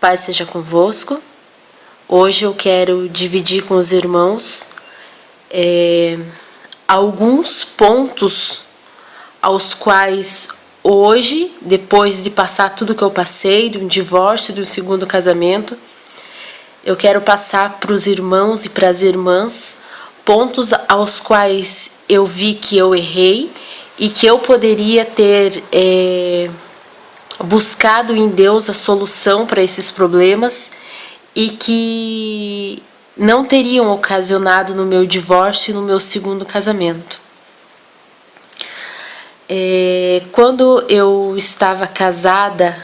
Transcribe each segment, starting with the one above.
Paz seja convosco. Hoje eu quero dividir com os irmãos alguns pontos aos quais hoje, depois de passar tudo que eu passei, de um divórcio, de um segundo casamento, eu quero passar para os irmãos e para as irmãs pontos aos quais eu vi que eu errei e que eu poderia ter buscado em Deus a solução para esses problemas e que não teriam ocasionado no meu divórcio e no meu segundo casamento. Quando eu estava casada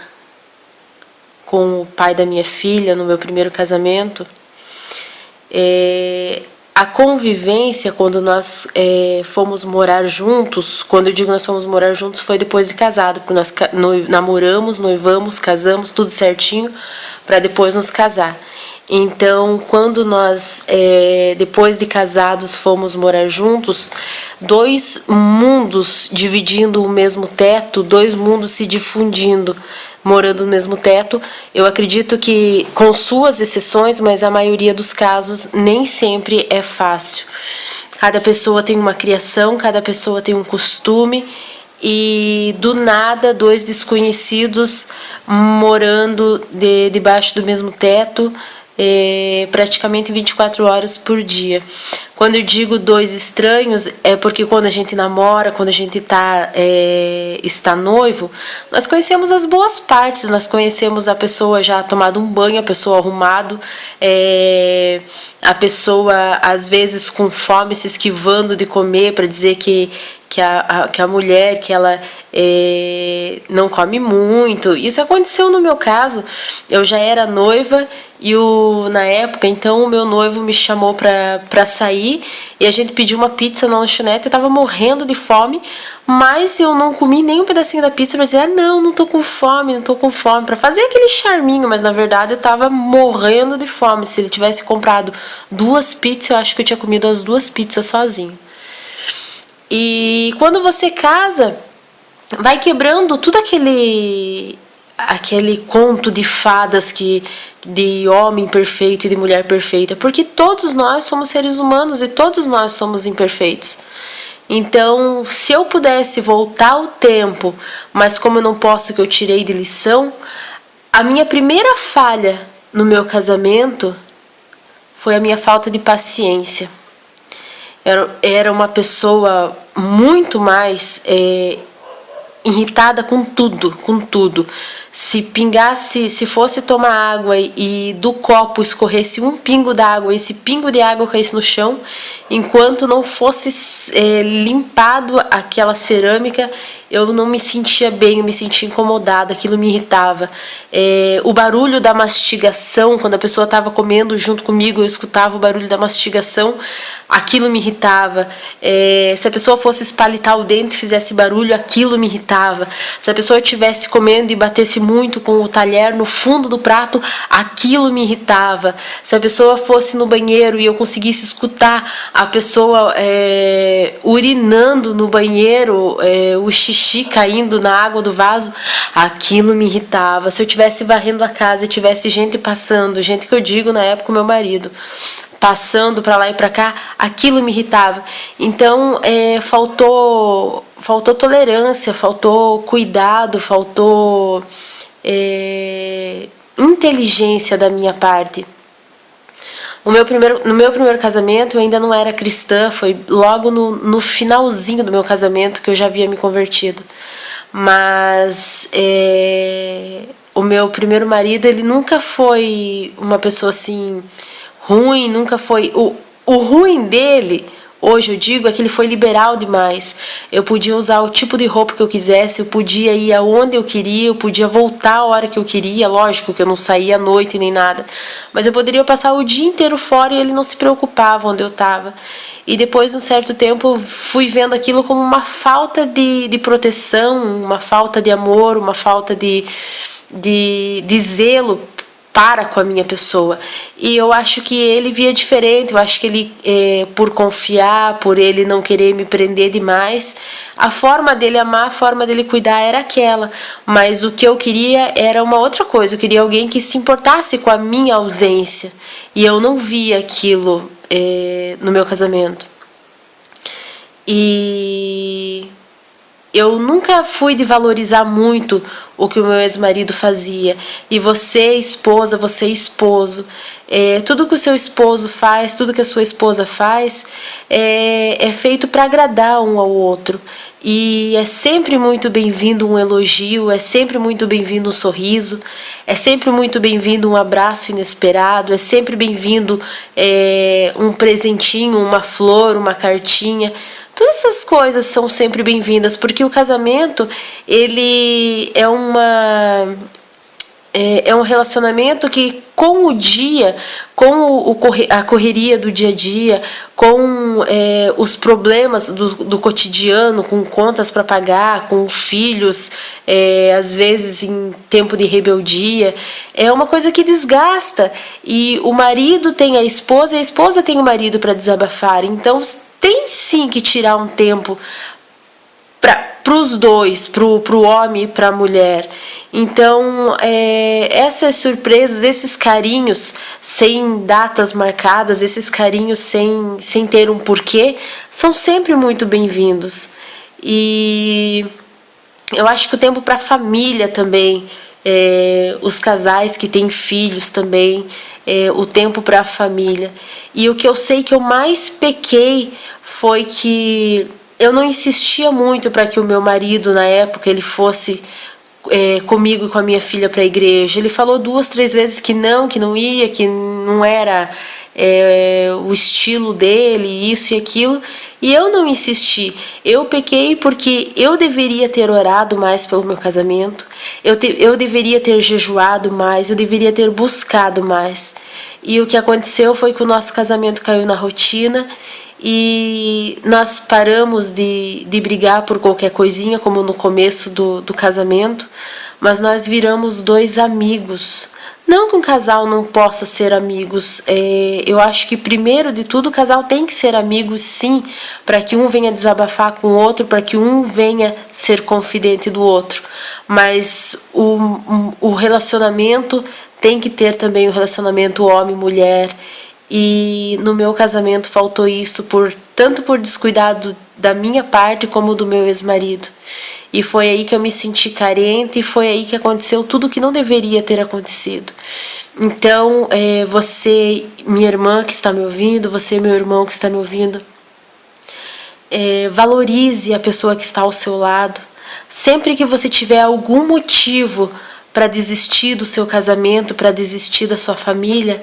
com o pai da minha filha, no meu primeiro casamento, a convivência, quando nós fomos morar juntos, quando eu digo nós fomos morar juntos, foi depois de casado, porque nós namoramos, noivamos, casamos, tudo certinho, para depois nos casar. Então, quando nós, depois de casados, fomos morar juntos, dois mundos dividindo o mesmo teto, dois mundos se difundindo, morando no mesmo teto, eu acredito que, com suas exceções, mas a maioria dos casos, nem sempre é fácil. Cada pessoa tem uma criação, cada pessoa tem um costume, e do nada, dois desconhecidos morando debaixo do mesmo teto, praticamente 24 horas por dia. Quando eu digo dois estranhos, é porque quando a gente namora, quando a gente está noivo, nós conhecemos as boas partes, nós conhecemos a pessoa já tomado um banho, a pessoa arrumado, a pessoa às vezes com fome se esquivando de comer para dizer que a mulher, que ela não come muito. Isso aconteceu no meu caso. Eu já era noiva e na época, então, o meu noivo me chamou para sair e a gente pediu uma pizza na lanchonete. Eu estava morrendo de fome, mas eu não comi nem um pedacinho da pizza para dizer, não tô com fome, para fazer aquele charminho, mas na verdade eu estava morrendo de fome. Se ele tivesse comprado 2 pizzas, eu acho que eu tinha comido as 2 pizzas sozinho. E quando você casa, vai quebrando tudo aquele conto de fadas de homem perfeito e de mulher perfeita, porque todos nós somos seres humanos e todos nós somos imperfeitos. Então, se eu pudesse voltar o tempo, mas como eu não posso, que eu tirei de lição, a minha primeira falha no meu casamento foi a minha falta de paciência. Era uma pessoa muito mais irritada com tudo. Se fosse tomar água e do copo escorresse um pingo d'água, esse pingo de água caísse no chão, enquanto não fosse limpado aquela cerâmica, eu não me sentia bem, eu me sentia incomodada, aquilo me irritava. O barulho da mastigação, quando a pessoa estava comendo junto comigo, eu escutava o barulho da mastigação, aquilo me irritava. Se a pessoa fosse espalitar o dente e fizesse barulho, aquilo me irritava. Se a pessoa estivesse comendo e batesse muito com o talher no fundo do prato, aquilo me irritava. Se a pessoa fosse no banheiro e eu conseguisse escutar a pessoa urinando no banheiro, o xixi caindo na água do vaso, aquilo me irritava. Se eu estivesse varrendo a casa e tivesse gente passando, gente que eu digo na época o meu marido, passando para lá e para cá, aquilo me irritava. Então, faltou tolerância, faltou cuidado, faltou inteligência da minha parte. No meu primeiro casamento eu ainda não era cristã, foi logo no finalzinho do meu casamento que eu já havia me convertido. Mas o meu primeiro marido, ele nunca foi uma pessoa assim ruim, nunca foi... O ruim dele, hoje eu digo, é que ele foi liberal demais. Eu podia usar o tipo de roupa que eu quisesse, eu podia ir aonde eu queria, eu podia voltar a hora que eu queria. Lógico que eu não saía à noite nem nada, mas eu poderia passar o dia inteiro fora e ele não se preocupava onde eu estava. E depois de um certo tempo eu fui vendo aquilo como uma falta de proteção, uma falta de amor, uma falta de zelo para com a minha pessoa. E eu acho que ele via diferente, eu acho que ele, por confiar, por ele não querer me prender demais, a forma dele amar, a forma dele cuidar era aquela. Mas o que eu queria era uma outra coisa, eu queria alguém que se importasse com a minha ausência. E eu não via aquilo no meu casamento. E eu nunca fui de valorizar muito o que o meu ex-marido fazia. E você, esposa, você, esposo, tudo que o seu esposo faz, tudo que a sua esposa faz, é feito para agradar um ao outro. E é sempre muito bem-vindo um elogio, é sempre muito bem-vindo um sorriso, é sempre muito bem-vindo um abraço inesperado, é sempre bem-vindo um presentinho, uma flor, uma cartinha. Todas essas coisas são sempre bem-vindas, porque o casamento, ele é um relacionamento que com o dia, com a correria do dia a dia, com os problemas do cotidiano, com contas para pagar, com filhos, às vezes em tempo de rebeldia, é uma coisa que desgasta. E o marido tem a esposa e a esposa tem o marido para desabafar. Então tem sim que tirar um tempo para os dois, para o homem e para a mulher. Então, essas surpresas, esses carinhos sem datas marcadas, esses carinhos sem ter um porquê, são sempre muito bem-vindos. E eu acho que o tempo para a família também, os casais que têm filhos também, o tempo para a família. E o que eu sei que eu mais pequei foi que eu não insistia muito para que o meu marido, na época, ele fosse comigo e com a minha filha para a igreja. Ele falou 2, 3 vezes que não ia, que não era o estilo dele, isso e aquilo. E eu não insisti. Eu pequei porque eu deveria ter orado mais pelo meu casamento, eu deveria ter jejuado mais, eu deveria ter buscado mais. E o que aconteceu foi que o nosso casamento caiu na rotina e nós paramos de brigar por qualquer coisinha, como no começo do casamento, mas nós viramos 2 amigos. Não que um casal não possa ser amigos, eu acho que primeiro de tudo o casal tem que ser amigo sim, para que um venha desabafar com o outro, para que um venha ser confidente do outro. Mas o relacionamento tem que ter também o relacionamento homem-mulher. E no meu casamento faltou isso, tanto por descuidado da minha parte como do meu ex-marido. E foi aí que eu me senti carente e foi aí que aconteceu tudo que não deveria ter acontecido. Então, você, minha irmã que está me ouvindo, você, meu irmão que está me ouvindo, valorize a pessoa que está ao seu lado. Sempre que você tiver algum motivo para desistir do seu casamento, para desistir da sua família,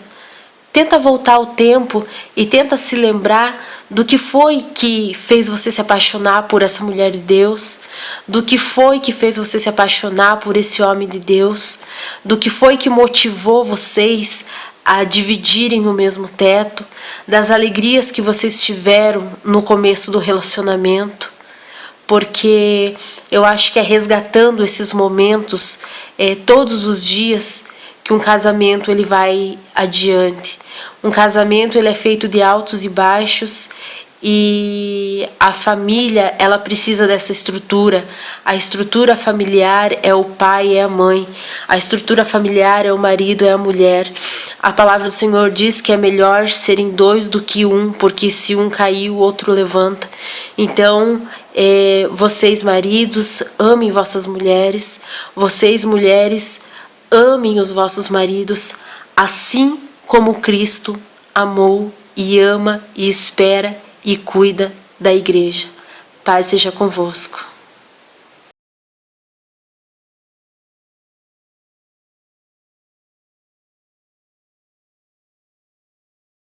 tenta voltar ao tempo e tenta se lembrar do que foi que fez você se apaixonar por essa mulher de Deus, do que foi que fez você se apaixonar por esse homem de Deus, do que foi que motivou vocês a dividirem o mesmo teto, das alegrias que vocês tiveram no começo do relacionamento, porque eu acho que é resgatando esses momentos todos os dias que um casamento ele vai adiante. Um casamento ele é feito de altos e baixos e a família ela precisa dessa estrutura. A estrutura familiar é o pai e é a mãe. A estrutura familiar é o marido e a mulher. A palavra do Senhor diz que é melhor serem 2 do que 1, porque se um cair o outro levanta. Então vocês maridos amem vossas mulheres, vocês mulheres amem os vossos maridos, assim como Cristo amou e ama e espera e cuida da igreja. Paz seja convosco.